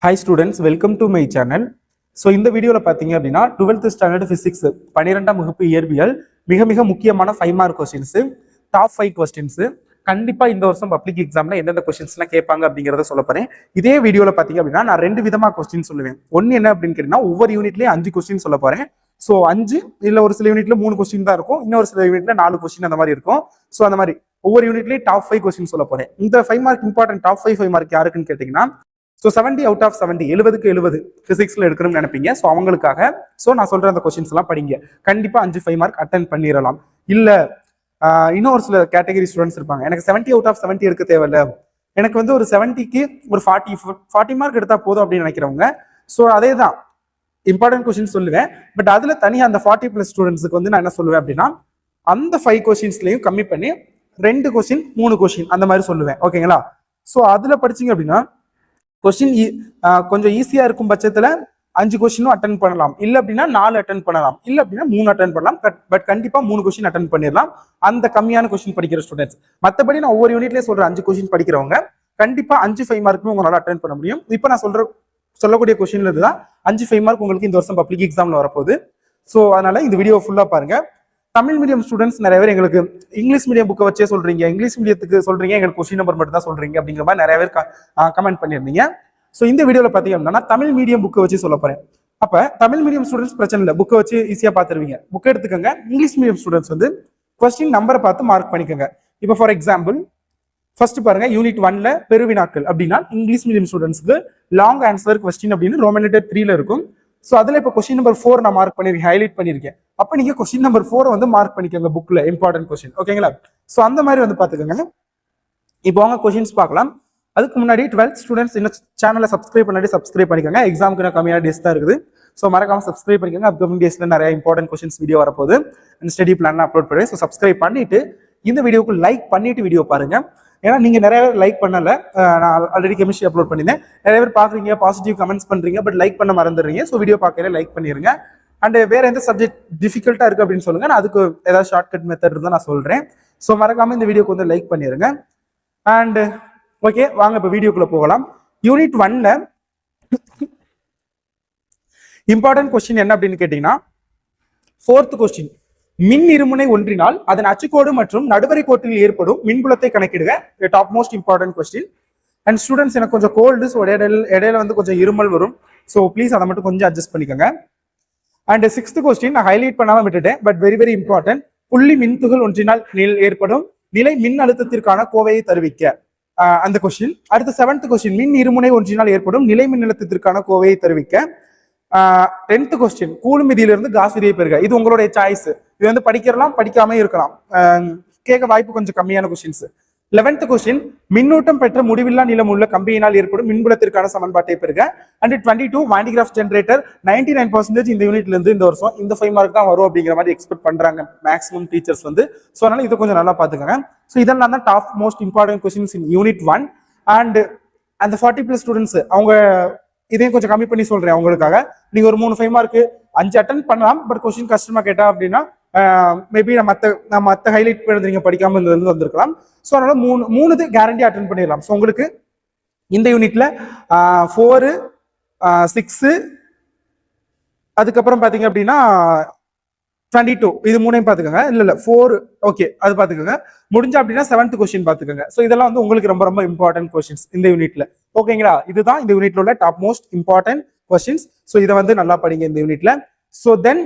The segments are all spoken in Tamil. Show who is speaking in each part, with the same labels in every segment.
Speaker 1: Hi students, welcome to my channel. So இந்த வீடியோவில் பார்த்தீங்க அப்படின்னா 12th ஸ்டாண்டர்ட் ஃபிசிக்ஸ் 12ஆம் வகுப்பு இயற்பியல் மிக மிக முக்கியமான 5 மார்க் கொஸ்டின்ஸு டாப் 5 கொஸ்டின்ஸு கண்டிப்பாக இந்த வருஷம் பப்ளிக் எக்ஸாமில் எந்தெந்த கொஸ்டின்ஸ்லாம் கேட்பாங்க அப்படிங்கிறத சொல்ல போகிறேன். இதே வீடியோவில் பார்த்தீங்க அப்படின்னா நான் 2 விதமாக கொஸ்டின் சொல்லுவேன். ஒன்று என்ன அப்படின்னு கேட்டிங்கன்னா ஒவ்வொரு யூனிட்லேயும் 5 கொஸ்டின் சொல்ல போகிறேன். ஸோ 5 இல்லை ஒரு சில யூனிட்ல 3 கொஸ்டின் தான் இருக்கும், இன்னொரு சில யூனிட்ல 4 கொஸ்டின் அந்த மாதிரி இருக்கும். ஸோ அந்த மாதிரி ஒவ்வொரு யூனிட்லேயும் டாப் 5 கொஸ்டின் சொல்ல போகிறேன். இந்த 5 மார்க் இம்பார்ட்டன்ட் டாப் 5 மார்க் யாருக்குன்னு கேட்டிங்கன்னா ஸோ 70 அவுட் ஆஃப் 70 70க்கு 70 பிசிக்ஸ்ல எடுக்கணும்னு நினைப்பீங்க. ஸோ அவங்களுக்காக ஸோ நான் சொல்ற அந்த கொஸ்டின்ஸ் எல்லாம் படிங்க. கண்டிப்பா 5 மார்க் அட்டன் பண்ணிடலாம். இல்ல இன்னும் ஒரு சில கேட்டகரி ஸ்டூடெண்ட்ஸ் இருப்பாங்க, எனக்கு 70 அவுட் ஆஃப் 70 எடுக்க தேவையில்ல, எனக்கு வந்து ஒரு 70க்கு ஒரு 40 மார்க் எடுத்தா போதும் அப்படின்னு நினைக்கிறவங்க. ஸோ அதே தான் இம்பார்ட்டன்ட் கொஸ்டின் சொல்லுவேன். பட் அதுல தனியாக அந்த 40+ ஸ்டூடெண்ட்ஸுக்கு வந்து நான் என்ன சொல்லுவேன் அப்படின்னா அந்த 5 கொஸ்டின்ஸ்லையும் கம்மி பண்ணி 2 கொஸ்டின் 3 கொஸ்டின் அந்த மாதிரி சொல்லுவேன். ஓகேங்களா? ஸோ அதுல படிச்சீங்க அப்படின்னா கொஸ்டின் கொஞ்சம் ஈஸியா இருக்கும் பட்சத்துல 5 கொஸ்டினும் அட்டன் பண்ணலாம், இல்ல அப்படின்னா 4 அட்டன் பண்ணலாம், இல்ல அப்படின்னா 3 அட்டன் பண்ணலாம். பட் கண்டிப்பா 3 கொஸ்டின் அட்டன் பண்ணிடலாம் அந்த கம்மியான கொஸ்டின் படிக்கிற ஸ்டூடெண்ட்ஸ். மற்றபடி நான் ஒவ்வொரு யூனிட்லயே சொல்ற 5 கொஸ்டின் படிக்கிறவங்க கண்டிப்பா 5 மார்க்குமே உங்களால அட்டன் பண்ண முடியும். இப்போ நான் சொல்லக்கூடிய கொஸ்டின்ல இருந்துதான் 5 மார்க் உங்களுக்கு இந்த வருஷம் பப்ளிக் எக்ஸாம்ல வரப்போகுது. ஸோ அதனால இந்த வீடியோ ஃபுல்லா பாருங்க. தமிழ் மீடியம் ஸ்டூடெண்ட்ஸ் நிறைய பேர் எங்களுக்கு இங்கிலீஷ் மீடியம் புக்கை வச்சே சொல்றீங்க, இங்கிலீஷ் மீடியத்துக்கு சொல்றீங்க, எங்களுக்கு கொஸ்டின் நம்பர் மட்டும் தான் சொல்றீங்க அப்படிங்கிற மாதிரி நிறைய பேர் கமெண்ட் பண்ணியிருந்தீங்க. ஸோ இந்த வீடியோவில் பார்த்தீங்கன்னா தமிழ் மீடியம் புக்கை வச்சு சொல்ல போறேன். அப்போ தமிழ் மீடியம் ஸ்டூடெண்ட்ஸ் பிரச்சனை இல்லை, புக்கை வச்சு ஈஸியாக பார்த்துருவீங்க. புக்கை எடுத்துக்கோங்க. இங்கிலீஷ் மீடியம் ஸ்டூடெண்ட்ஸ் வந்து கொஸ்டின் நம்பரை பார்த்து மார்க் பண்ணிக்கோங்க. இப்போ ஃபார் எக்ஸாம்பிள் ஃபர்ஸ்ட் பாருங்க, யூனிட் 1ல பெருவினாக்கள் அப்படின்னா இங்கிலீஷ் மீடியம் ஸ்டூடெண்ட்ஸ்க்கு லாங் ஆன்சர் கொஸ்டின் அப்படின்னு ரோமன் லெட்டர் 3ல இருக்கும். ஸோ அதில் இப்போ கொஸ்டின் நம்பர் 4 நான் மார்க் பண்ணிருக்கேன், ஹைலைட் பண்ணிருக்கேன். அப்போ நீங்க கொஸ்டின் நம்பர் 4 வந்து மார்க் பண்ணிக்கோங்க புக்ல, இம்பார்ட்டன்ட் கொஸ்டின். ஓகேங்களா? ஸோ அந்த மாதிரி வந்து பாத்துக்கோங்க. இப்போ அவங்க கொஸ்டின்ஸ் பார்க்கலாம். அதுக்கு முன்னாடி 12th ஸ்டூடெண்ட்ஸ் இந்த சேனலை சப்ஸ்கிரைப் பண்ணிக்கோங்க. எக்ஸாமுக்கு நான் கம்மியான டேஸ் தான் இருக்குது. ஸோ மறக்காம சப்ஸ்கிரைப் பண்ணிக்கோங்க. அப்கமிங் டேஸ்ல நிறைய இம்பார்ட்டன்ட் கொஸ்டின்ஸ் வீடியோ வரப்போகுது, ஸ்டடி பிளான் அப்லோட் பண்ணுவேன். ஸோ சப்ஸ்கிரைப் பண்ணிட்டு இந்த வீடியோக்கு லைக் பண்ணிட்டு வீடியோ பாருங்க. ஏன்னா நீங்க நிறைய பேர் லைக் பண்ணல, நான் ஆல்ரெடி கெமிஸ்ட்ரி அப்லோட் பண்ணிருந்தேன். நிறைய பேர் பாக்குறீங்க, பாசிட்டிவ் கமெண்ட்ஸ் பண்றீங்க, பட் லைக் பண்ண மறந்துடுறீங்க. ஸோ வீடியோ பார்க்கற லைக் பண்ணிருங்க. அண்ட் வேற எந்த சப்ஜெக்ட் டிஃபிகல்ட்டா இருக்கு அப்படின்னு சொல்லுங்க, நான் அதுக்கு ஏதாவது ஷார்ட்கட் மெத்தட் இருந்தால் நான் சொல்றேன். ஸோ மறக்காம இந்த வீடியோக்கு வந்து லைக் பண்ணிருங்க. அண்ட் ஓகே, வாங்க இப்போ வீடியோக்குள்ள போகலாம். யூனிட் 1ல இம்பார்ட்டன்ட் கொஸ்டின் என்ன அப்படின்னு கேட்டீங்கன்னா 4th கொஸ்டின், மின் இருமுனை ஒன்றினால் அதன் அச்சுக்கோடு மற்றும் நடுவரை கோட்டில் ஏற்படும் மின்புலத்தை கணக்கிடுக. Top most important question. And students எனக்கு கொஞ்சம் கோல்டு, ஸோ இடையில வந்து கொஞ்சம் இருமல் வரும். ஸோ ப்ளீஸ் அதை மட்டும் கொஞ்சம் அட்ஜஸ்ட் பண்ணிக்கோங்க. அண்ட் 6th கொஸ்டின் நான் ஹைலைட் பண்ணாம விட்டுட்டேன், பட் வெரி வெரி இம்பார்ட்டன்ட். புள்ளி மின்துகள் ஒன்றினால் ஏற்படும் நிலை மின் அழுத்தத்திற்கான கோவையை தருவிக்க அந்த கொஸ்டின். அடுத்து 7th கொஸ்டின், மின் இருமுனை ஒன்றினால் ஏற்படும் நிலை மின் அழுத்தத்திற்கான கோவையை தருவிக்க. 10th கொஸ்டின், கூலும் விதியிலிருந்து காஸ் விதியை பெறுக. இது உங்களுடைய சாய்ஸ், இது வந்து படிக்கலாம் படிக்காம இருக்கலாம், கேட்க வாய்ப்பு கொஞ்சம் கம்மியான கொஸ்டின்ஸ். 11th கொஸ்டின், மின்னூட்டம் பெற்ற முடிவில்லா நிலம் உள்ள கம்பியினால் ஏற்படும் மின்புலத்திற்கான சமன்பாட்டை பெறுக. அண்ட் 22 வாண்டிகிராஃப் ஜென்ரேட்டர் 99% இந்த யூனிட்ல இருந்து இந்த வருஷம் இந்த 5 மார்க் தான் வரும் அப்படிங்கிற மாதிரி எக்ஸ்பெக்ட் பண்றாங்க மேக்ஸிமம் டீச்சர்ஸ் வந்து. ஸோ அதனால இதை கொஞ்சம் நல்லா பாத்துக்கோங்க. ஸோ இதெல்லாம் தான் top most important questions in unit 1. And அந்த 40+ ஸ்டூடெண்ட்ஸ் அவங்க இதையும் கொஞ்சம் கம்மி பண்ணி சொல்றேன் அவங்களுக்காக. நீங்க ஒரு 3 5 மார்க் 5 அட்டன் பண்ணலாம், பட் கொஸ்டின் கஷ்டமா கேட்டா அப்படின்னா மேபி நான் மற்ற ஹைலைட் பண்ணது நீங்க படிக்காம இருந்து வந்திருக்கலாம். ஸோ அதனால 3 கேரண்டி அட்டன் பண்ணிடலாம். ஸோ உங்களுக்கு இந்த யூனிட்ல 4 6 அதுக்கப்புறம் பாத்தீங்க அப்படின்னா 22 இது 3 பாத்துக்கோங்க. இல்ல 4 ஓகே அது பாத்துக்கோங்க. முடிஞ்சா அப்படின்னா 7th கொஸ்டின் பாத்துக்கோங்க. ஸோ இதெல்லாம் வந்து உங்களுக்கு ரொம்ப ரொம்ப இம்பார்ட்டன்ட் கொஸ்டின்ஸ் இந்த யூனிட்ல. ஓகேங்களா? இதுதான் இந்த யூனிட்ல உள்ள top most important questions. So இதை வந்து நல்லா படிங்க இந்த யூனிட்ல. ஸோ தென்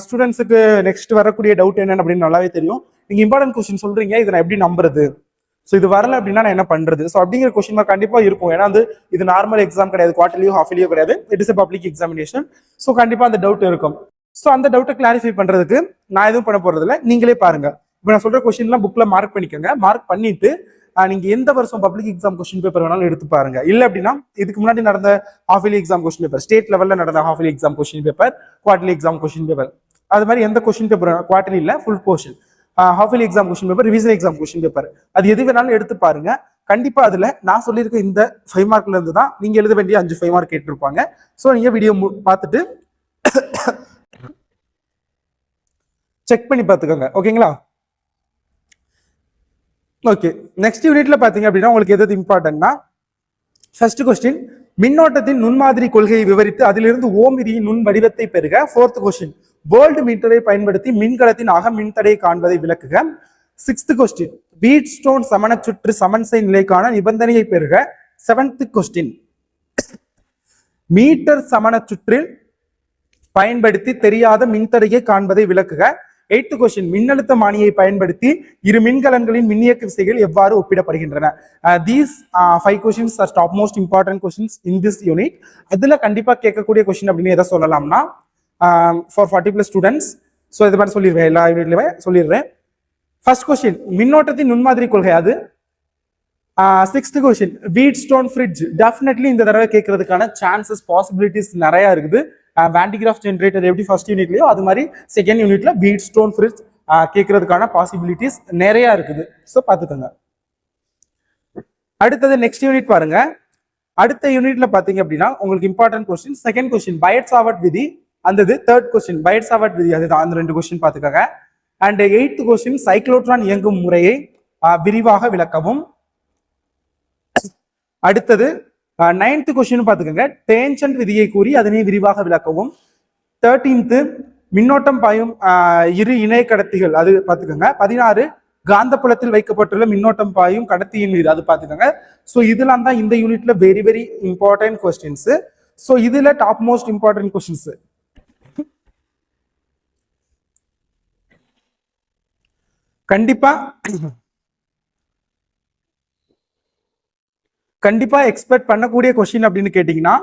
Speaker 1: ஸ்டூடெண்ட்ஸுக்கு நெக்ஸ்ட் வரக்கூடிய டவுட் என்னன்னு அப்படின்னு நல்லாவே தெரியும். நீங்க இம்பார்ட்டன்ட் கொஸ்டின் சொல்றீங்க, இதை நான் எப்படி நம்புறது, ஸோ இது வரல அப்படின்னா நான் என்ன பண்றது, ஸோ அப்படிங்கிற கொஸ்டின் மார்க் கண்டிப்பா இருக்கும். ஏன்னா வந்து இது நார்மல் எக்ஸாம் கிடையாது, குவார்டர்லியோ ஹாஃப்லியோ கிடையாது, it is a public examination. So கண்டிப்பா அந்த டவுட் இருக்கும். ஸோ அந்த டவுட்டை கிளாரிஃபை பண்றதுக்கு நான் எதுவும் பண்ண போறது இல்லை, நீங்களே பாருங்க. இப்போ நான் சொல்ற கொஸ்டின்லாம் புக்ல மார்க் பண்ணிக்கோங்க. மார்க் பண்ணிட்டு நீங்க எந்த வருஷம் பப்ளிக் எக்ஸாம் கொஸ்டின் பேப்பர் வேணாலும் எடுத்து பாருங்க. இல்ல அப்படின்னா இதுக்கு முன்னாடி நடந்த halfly exam question paper, state லெவல்ல நடந்த halfly exam question paper, quarterly exam question paper, அது மாதிரி எந்த கொஸ்டின் பேப்பர் குவார்டர்லி இல்ல full portion, halfly exam question paper, revision exam question paper, அது எது வேணாலும் எடுத்து பாருங்க. கண்டிப்பா அதுல நான் சொல்லியிருக்க இந்த 5 மார்க்ல இருந்து தான் நீங்க எழுத வேண்டிய 5 மார்க் கேட்டிருப்பாங்க. ஸோ நீங்க வீடியோ பார்த்துட்டு செக் பண்ணி பார்த்துக்கோங்க. ஓகேங்களா? ஓகே, நெக்ஸ்ட் யூனிட்ல பாத்தீங்க அப்படின்னா உங்களுக்கு எது இம்பார்ட்டன்ட்னா ஃபர்ஸ்ட் கொஸ்டின், மின்னோட்டத்தின் நுண்மாதிரி கொள்கையை விவரித்து அதிலிருந்து ஓம் விதியின் நுண் வடிவத்தை பெறுக. 4th கொஸ்டின் வோல்ட் மீட்டரை பயன்படுத்தி மின்கலத்தின் அக மின்தடையை காண்பதை விளக்குக. 6th கொஸ்டின் வீட் ஸ்டோன் சமண சுற்று சமன்சை நிலைக்கான நிபந்தனையை பெறுக. 7th கொஸ்டின் மீட்டர் சமண சுற்றில் பயன்படுத்தி தெரியாத மின்தடையை காண்பதை விளக்குக. 8th கொஸ்டின் மின்னழுத்தமானியை பயன்படுத்தி இரு மின்கலன்களின் மின்னியக்க விசைகள் எவ்வாறு ஒப்பிடப்படுகின்றன. These 5 questions are top most important questions in this unit. அதுல கண்டிப்பா கேட்கக்கூடிய கொஸ்டின் அப்படின்னு எதை சொல்லலாம்னா for 40+ ஸ்டூடெண்ட்ஸ். ஸோ இது மாதிரி சொல்லிடுவேன், எல்லா யூனிட்லயுமே சொல்லிடுறேன். ஃபர்ஸ்ட் கொஸ்டின் மின்னோட்டத்தின் நுண்மாதிரி கொள்கை அது. 6th கொஸ்டின் வீட் ஸ்டோன் ஃப்ரிட்ஜ். டெஃபினெட்லி இந்த தடவை கேட்கறதுக்கான சான்சஸ் பாசிபிலிட்டிஸ் நிறைய இருக்குது. வேண்டிகிராஃப் ஜென்ரேட்டர் எப்படி ஃபர்ஸ்ட் யூனிட்லயோ அது மாதிரி செகண்ட் யூனிட்ல வீட் ஸ்டோன் ஃப்ரிட்ஜ் கேட்கறதுக்கான பாசிபிலிட்டிஸ் நிறைய இருக்குது. ஸோ பார்த்துக்கோங்க. அடுத்தது நெக்ஸ்ட் யூனிட் பாருங்க. அடுத்த யூனிட்ல பாத்தீங்க அப்படின்னா உங்களுக்கு important question. Second question by-heart Savart விதி. அந்த 3rd கொஸ்டின் பயட் சாவர்ட் விதி, அதுதான் அந்த 2 கொஸ்டின் பார்த்துக்கோங்க. அண்ட் 8th கொஸ்டின் சைக்ளோட்ரான் இயங்கும் முறையை விரிவாக விளக்கவும். அடுத்தது 9th கொஸ்டின் பார்த்துக்கோங்க டேன்ஜென்ட் விதியை கூறி அதனை விரிவாக விளக்கவும். 13th மின்னோட்டம் பாயும் இரு இணை கடத்திகள், அது பார்த்துக்கோங்க. 16 காந்தப்புலத்தில் வைக்கப்பட்டுள்ள மின்னோட்டம் பாயும் கடத்தியின் மீது, அது பார்த்துக்கோங்க. ஸோ இதெல்லாம் தான் இந்த யூனிட்ல very very important questions. So இதுல டாப் மோஸ்ட் இம்பார்ட்டன்ட் கொஸ்டின்ஸ். கண்டிப்பா எக்ஸ்பெக்ட் பண்ணக்கூடிய கொஸ்டின் அப்படின்னு கேட்டீங்கன்னா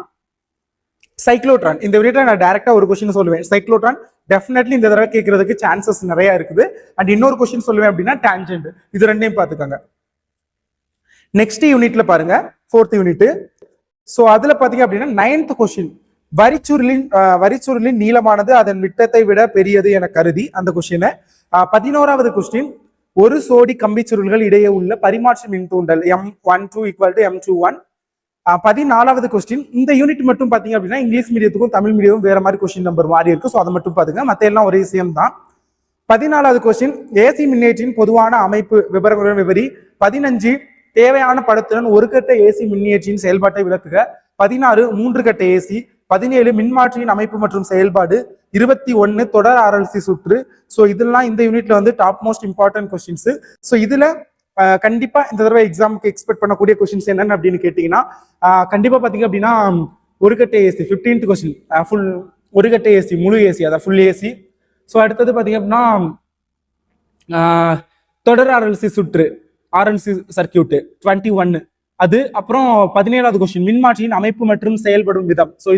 Speaker 1: சைக்ளோட்ரான். இந்த வீடியோல நான் டைரக்டா ஒரு கொஸ்டின் சொல்லுவேன். சைக்ளோட்ரான் டெஃபினெட்லி இந்த தடவை கேட்கறதுக்கு சான்சஸ் நிறைய இருக்குது. அண்ட் இன்னொரு கொஸ்டின் சொல்லுவேன் அப்படின்னா டான்ஜென்ட். இது ரெண்டையும் பார்த்துக்கோங்க. நெக்ஸ்ட் யூனிட்ல பாருங்க 4th யூனிட். ஸோ அதுல பாத்தீங்க அப்படின்னா 9th கொஸ்டின் வரிச்சுருளின் நீளமானது அதன் விட்டத்தை விட பெரியது என கருதி, அந்த கொஸ்டின். 11வது கொஸ்டின் ஒரு சோடி கம்பி சுருள்கள் இடையே உள்ள பரிமாற்ற மின் தூண்டல் M12 = M21. 14வது கொஸ்டின். இந்த யூனிட் மட்டும் பாத்தீங்க அப்படின்னா இங்கிலீஷ் மீடியத்துக்கும் தமிழ் மீடியமும் வேற மாதிரி கொஸ்டின் நம்பர் மாறி இருக்கு. ஸோ அதை மட்டும் பாத்துங்க, மத்த எல்லாம் ஒரே விஷயம் தான். 14வது கொஸ்டின் ஏசி மின்னேற்றின் பொதுவான அமைப்பு விவரங்களுடன் விவரி. 15 தேவையான படத்துடன் ஒரு கட்ட ஏசி மின்னியற்றின் செயல்பாட்டை விளக்குக. 16 3 கட்ட ஏசி. 17 மின்மாற்றியின் அமைப்பு மற்றும் செயல்பாடு. 21 தொடர் RLC சுற்று. ஸோ இதெல்லாம் இந்த யூனிட்ல வந்து top most important questions. So இதுல கண்டிப்பா இந்த தடவை எக்ஸாமுக்கு எக்ஸ்பெக்ட் பண்ணக்கூடிய கொஸ்டின்ஸ் என்னன்னு அப்படின்னு கேட்டீங்கன்னா கண்டிப்பா பாத்தீங்க அப்படின்னா ஒரு கட்ட ஏசி 15th கொஸ்டின் ஃபுல் ஒரு கட்ட ஏசி முழு ஏசி, அதான் ஃபுல் ஏசி. ஸோ அடுத்தது பாத்தீங்க அப்படின்னா தொடர் RLC சுற்று RLC சர்க்கியூட் 21 அது. அப்புறம் 17வது கொஸ்டின் மின்மாற்றியின் அமைப்பு மற்றும் செயல்படும் விதம். ஸோ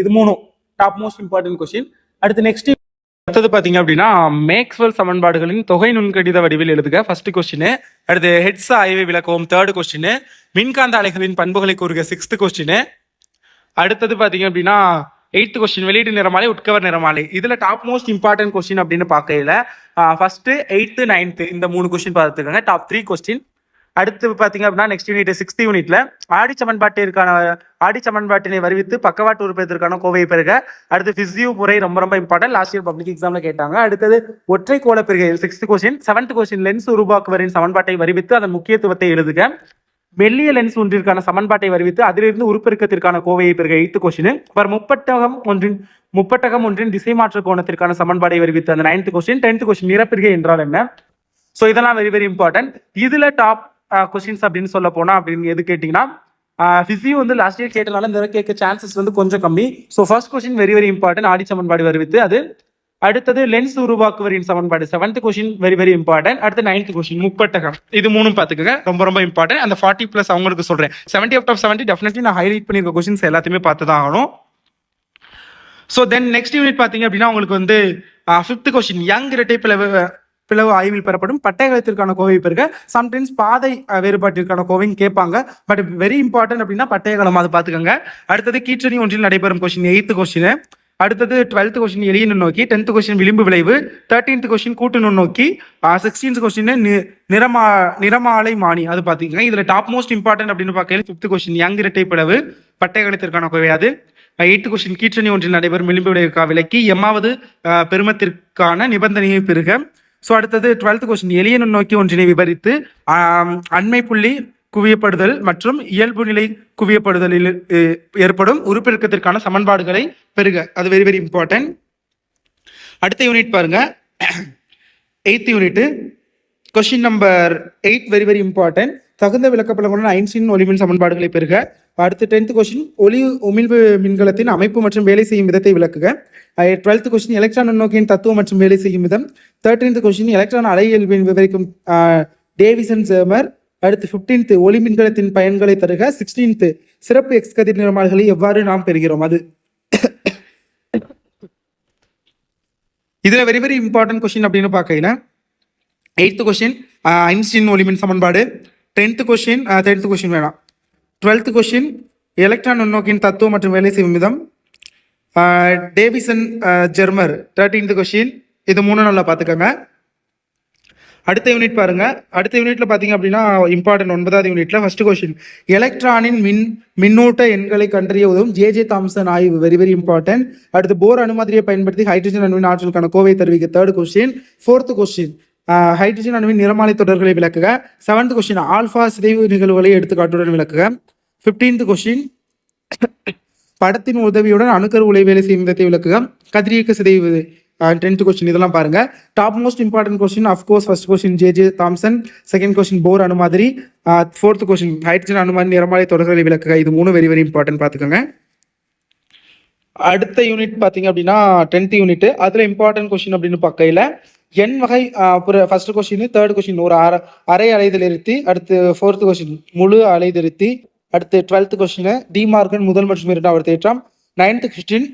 Speaker 1: இது மூணும் டாப் மோஸ்ட் இம்பார்ட்டன்ட் கொஸ்டின். அடுத்தது பாத்தீங்க அப்படின்னா மேக்ஸ்வெல் சமன்பாடுகளின் தொகை நுண்கடித வடிவில் எழுதுக. First question. அடுத்து ஹெட்ஸ் ஆய்வை விளக்கவும் 3rd கொஸ்டின். மின்காந்த அலைகளின் பண்புகளை கூறுக 6th கொஸ்டின். அடுத்தது பாத்தீங்க அப்படின்னா 8th கொஸ்டின் வெளியீடு நிறமாலை உட்கவர் நிறமாலை. இதுல டாப் மோஸ்ட் இம்பார்ட்டன்ட் கொஸ்டின் அப்படின்னு பார்க்கல ஃபர்ஸ்ட் 8th 9th இந்த 3 கொஸ்டின் பார்த்துக்கோங்க. Top 3 question. அடுத்து பாத்தீங்க அப்படின்னா நெக்ஸ்ட் யூனிட் 6th யூனிட்ல ஆடி சமன்பாட்டினை வருவித்து பக்கவாட்டு உறுப்பிற்கான கோவையை பெறுக. அடுத்து பிசியூ முறை ரொம்ப இம்பார்ட்டன்ட், லாஸ்ட் இயர் பப்ளிக் எக்ஸாம்ல கேட்டாங்க. அடுத்தது ஒற்றை கோள பெருகை 6th question. 7th question lens உருவாக்குவரின் சமன்பாட்டை வருவித்து அதன் முக்கியத்துவத்தை எழுதுக. மெல்லிய லென்ஸ் ஒன்றிற்கான சமன்பாட்டை வருவித்து அதிலிருந்து உருப்பெருக்கத்திற்கான கோவையை பெறுக 8th கொஸ்டின். முப்பட்டகம் ஒன்றின் திசை மாற்ற கோணத்திற்கான சமன்பாட்டை வருவித்து அந்த 9th கொஸ்டின். 10th கொஸ்டின் நிறப்பிரிகை என்றால் என்ன. ஸோ இதெல்லாம் வெரி வெரி இம்பார்ட்டன்ட். இதுல டாப் கொஸ்டின்ஸ் அப்படின்னு சொல்ல போனா அப்படின்னு எது கேட்டீங்கன்னா பிசியூ வந்து லாஸ்ட் இயர் கேட்டனால இந்த கேட்க சான்சஸ் வந்து கொஞ்சம் கம்மி. So first question very very important, ஆடி சமன்பாடு வருவித்து அது. அடுத்தது லென்ஸ் உருவாக்குவரின் சமன்பாடு 7th question very very important. அடுத்து 9th கொஸ்டின் முப்பட்டகம். இது மூணும் பார்த்துக்கங்க, ரொம்ப இம்பார்ட்டன்ட். அந்த 40+ அவங்களுக்கு சொல்றேன் 70 out of 70 டெஃபினெட்லி நான் ஹைலைட் பண்ணிருக்க கொஸ்டின்ஸ் எல்லாத்தையுமே பார்த்து தான் ஆகணும். ஸோ தென் நெக்ஸ்ட் யூனிட் பார்த்தீங்க அப்படின்னா உங்களுக்கு வந்து 5th கொஸ்டின் யங் இரட்டை பிளவு ஆய்வில் பெறப்படும் பட்டயகலத்திற்கான கோவை பெறுக. சம்டைம்ஸ் பாதை வேறுபாட்டிற்கான கோவையும் கேட்பாங்க, பட் வெரி இம்பார்ட்டன்ட் அப்படின்னா பட்டயகலம், அது பார்த்துக்கோங்க. அடுத்தது கீற்றணி ஒன்றில் நடைபெறும் கொஸ்டின் 8th கொஸ்டின். அடுத்தது 12th கொஸ்டின் எளிய நுண்ணோக்கி. 10th கொஸ்டின் விளிம்பு விளைவு. 13th கொஸ்டின் கூட்டு நுண்ணோக்கி. 16th கொஸ்டின் நிறமாலை மானி, அது பார்த்துக்கோங்க. இதுல டாப் மோஸ்ட் இம்பார்ட்டன்ட் அப்படின்னு பார்க்கல 5th கொஸ்டின் யங் இரட்டை பிளவு பட்டயகலத்திற்கான கோவை அது. 8th கொஸ்டின் கீற்றணி ஒன்றில் நடைபெறும் விளிம்பு விளைவுக்காக விளக்கி எம்மாவது பெருமத்திற்கான நிபந்தனையை பெறுக. ஸோ அடுத்தது 12th கொஸ்டின் எளிய நுண்ணோக்கி ஒன்றினை விபரித்து அண்மை புள்ளி குவியப்படுதல் மற்றும் இயல்பு நிலை குவியப்படுதலில் ஏற்படும் உருப்பெருக்கத்திற்கான சமன்பாடுகளை பெறுக. அது வெரி வெரி இம்பார்ட்டன்ட். அடுத்த யூனிட் பாருங்க, 8th unit, question number 8 very very important. தகுந்த விளக்கப்படங்களுடன் ஐன்ஸ்டீன் ஒளிமின் சமன்பாடுகளை பெறுக. அடுத்து 10th கொஸ்டின், ஒளி உமிழ்வு மின்கலத்தின் அமைப்பு மற்றும் வேலை செய்யும் விதத்தை விளக்குக. 12th கொஸ்டின், எலக்ட்ரான் நுண்ணோக்கியின் தத்துவம் மற்றும் வேலை செய்யும் விதம். 13th கொஸ்டின், எலக்ட்ரான் அலையியல்பின் விவரிக்கும் டேவிசன் ஜெர்மர். அடுத்து 15th, ஒளி மின்கலத்தின் பயன்களை தருக. 16th, சிறப்பு எக்ஸ் கதிர் நிறமாலைகளை எவ்வாறு நாம் பெறுகிறோம். அது இதுல வெரி வெரி இம்பார்ட்டன்ட் கொஸ்டின் அப்படின்னு பார்க்கல. 8th கொஸ்டின், ஐன்ஸ்டீன் ஒளிமின் சமன்பாடு. 10th கொஸ்டின் வேணாம். 12th கொஸ்டின், எலக்ட்ரான் நுண்ணோக்கின் தத்துவம் மற்றும் வேலை செய்யும் விதம். Davisson Germer 13th question. இது 3 நல்லா பார்த்துக்கோங்க. அடுத்த யூனிட் பாருங்க. அடுத்த யூனிட்ல பாத்தீங்க அப்படின்னா இம்பார்ட்டன்ட் 9th யூனிட்ல ஃபர்ஸ்ட் கொஸ்டின், எலக்ட்ரானின் மின்னூட்ட எண்களை கண்டறிய உதவும் ஜே தாம்சன் ஆய்வு. Very very important. அடுத்து போர் அணுமாதிரியை பயன்படுத்தி ஹைட்ரஜன் அணுவின் ஆற்றலுக்கான கோவை தருவிக்க. 3rd question. 4th question, hydrogen அணுவின் நிறமாலை தொடர்களை விளக்குக. 7th கொஸ்டின், ஆல்பா சிதைவு நிகழ்வுகளை எடுத்துக்காட்டுடன் விளக்குக. 15th கொஸ்டின், படத்தின் உதவியுடன் அணுக்கரு உலை வேலை செய்யும் விதத்தை விளக்குக. கதிரியக்க சிதைவு. 10th question. இதெல்லாம் பாருங்க. Top most important question, of course first question J Thomson. 2nd question, Bohr அணுமாதிரி. 4th கொஸ்டின், ஹைட்ரஜன் அணுமாதிரி நிறமாலை தொடர்களை விளக்குக. இது 3 வெரி வெரி இம்பார்ட்டன்ட் பார்த்துக்கோங்க. அடுத்த யூனிட் பாத்தீங்க அப்படின்னா 10th யூனிட். அதுல இம்பார்ட்டன்ட் கொஸ்டின் அப்படின்னு பார்க்கையில என் வகை ஃபர்ஸ்ட் கொஸ்டின், 3rd கொஸ்டின் ஒரு அரை அலைதிருத்தி. அடுத்து 4th கொஸ்டின் முழு அலைதிருத்தி. அடுத்து 12th கொஸ்டின், டி மார்கன் முதல் மற்றும் 2வது தேற்றம். 9th கொஸ்டின்,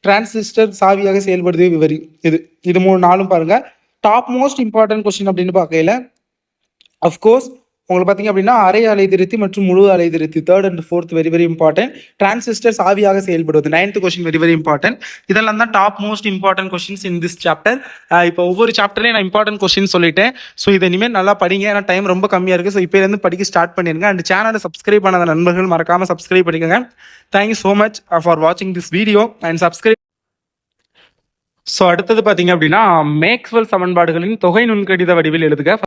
Speaker 1: டிரான்சிஸ்டர் சாவியாக செயல்படுது விவரி. இது 3-4 பாருங்க. டாப் மோஸ்ட் இம்பார்ட்டன்ட் கொஸ்டின் அப்படின்னு பார்க்கையில அஃப்கோர்ஸ் உங்களுக்கு பார்த்தீங்க அப்படின்னா அரை அலைதிருத்தி மற்றும் முழு அலைதிருத்தி 3rd and 4th very very important. Transistor சாவியாக செயல்படுவது 9th question very very important. இதெல்லாம் தான் top most important questions in this chapter. இப்போ ஒவ்வொரு சாப்டர்லையும் நான் இம்பார்ட்டன்ட் கொஸ்டின் சொல்லிட்டேன். ஸோ இதை இனிமேல் நல்லா படிங்க, ஏன்னா டைம் ரொம்ப கம்மியாக இருக்குது. ஸோ இப்போலேருந்து படிக்க ஸ்டார்ட் பண்ணிருங்க. அண்ட் சேனலை சப்ஸ்கிரைப் பண்ணாத நண்பர்கள் மறக்காம சப்ஸ்கிரைப் பண்ணிக்கோங்க. தேங்க்யூ ஸோ மச் ஃபார் வாட்சிங் this video and subscribe. So அடுத்தது பார்த்தீங்க அப்படின்னா மேக்ஸ்வெல் சமன்பாடுகளின் தொகை நுண்கணித வடிவில் எழுதுக.